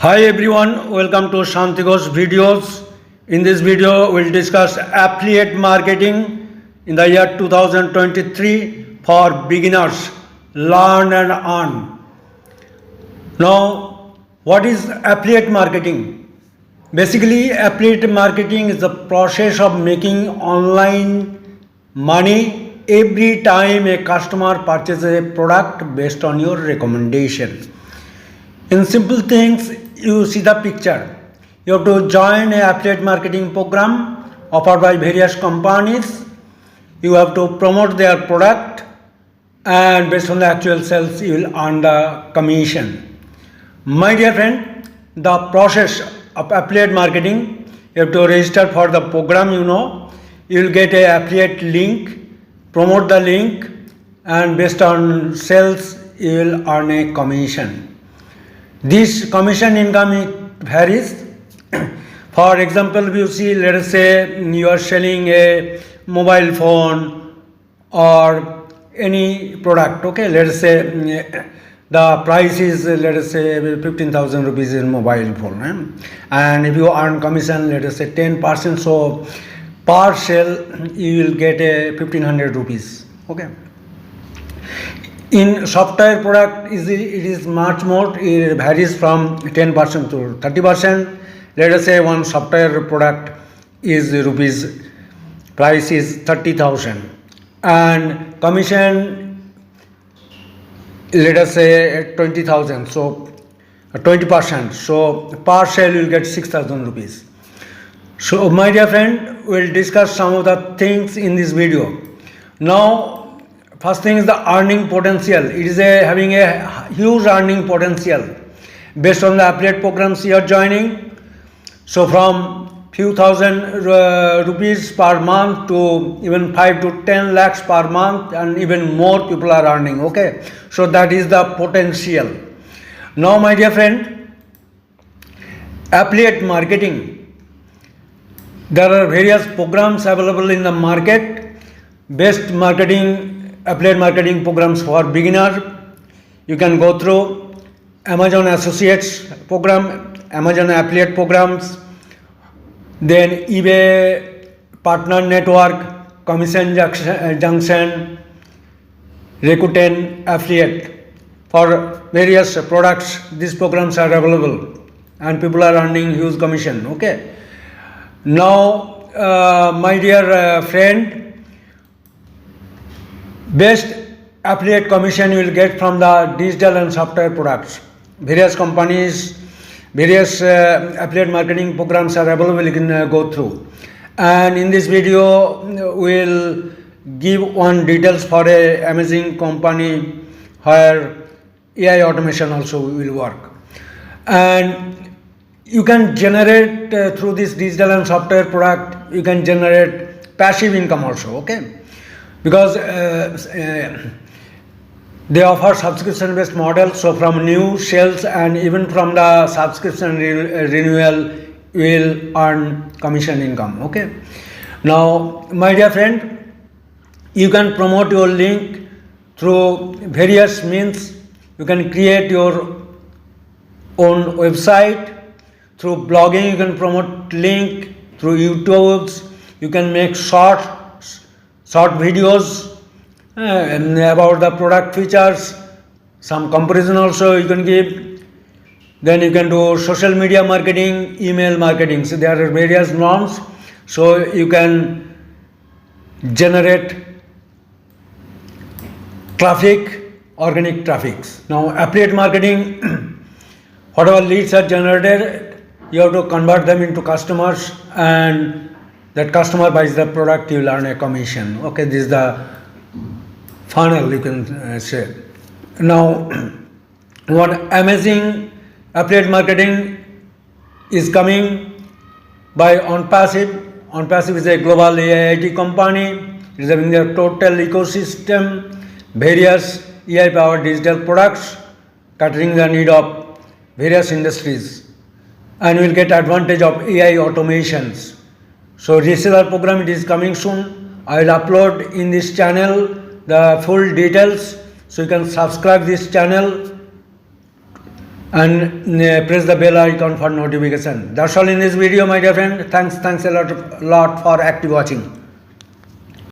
Hi everyone, welcome to Shanti Ghosh videos. In this video, we'll discuss affiliate marketing in the year 2023 for beginners. Learn and earn. Now, what is affiliate marketing? Basically, affiliate marketing is the process of making online money every time a customer purchases a product based on your recommendation. In simple things, you see the picture. You have to join a affiliate marketing program offered by various companies. You have to promote their product, and based on the actual sales, you will earn the commission. My dear friend, the process of affiliate marketing, you have to register for the program. You will get a affiliate link, promote the link, and based on sales, you will earn a commission. This commission income varies. For example, you see, let us say you are selling a mobile phone or any product. Okay, let us say the price is, let us say 15,000 rupees in mobile phone, and if you earn commission, let us say 10%, so per sale you will get a 1500 rupees. Okay. In software product, it is much more. It varies from 10% to 30%. Let us say one software product is rupees, price is 30,000, and commission, let us say 20,000. So 20%. So per sale you will get 6,000 rupees. So my dear friend, we will discuss some of the things in this video. Now, first thing is the earning potential. It is having a huge earning potential based on the affiliate programs you are joining. So from few thousand rupees per month to even 5 to 10 lakhs per month, and even more people are earning. Okay, so that is the potential. Now, my dear friend, affiliate marketing. There are various programs available in the market. Best affiliate marketing programs for beginner. You can go through Amazon Associates program, Amazon affiliate programs, then eBay partner network, commission junction, Rakuten affiliate. For various products, these programs are available and people are earning huge commission. Okay. Now, my dear friend, best affiliate commission you will get from the digital and software products. Various companies, various affiliate marketing programs are available. You can go through. And in this video, we will give one details for a amazing company where AI automation also will work. And you can generate through this digital and software product, you can generate passive income also. Okay. Because they offer subscription based model, so from new sales and even from the subscription renewal you will earn commission income. Okay. Now, my dear friend, you can promote your link through various means. You can create your own website. Through blogging you can promote link. Through YouTubes you can make short videos about the product features, some comparison also you can give. Then you can do social media marketing, email marketing. So there are various norms, so you can generate traffic, organic traffics. Now, affiliate marketing, whatever leads are generated, you have to convert them into customers, and that customer buys the product, you will earn a commission. Okay, this is the funnel, you can say. Now, what amazing affiliate marketing is coming by OnPassive. OnPassive is a global AI company. It is having their total ecosystem, various AI-powered digital products, catering the need of various industries, and you will get advantage of AI automations. So reseller program, it is coming soon. I will upload in this channel the full details, so you can subscribe this channel and press the bell icon for notification. That's all in this video, my dear friend. Thanks a lot for active watching.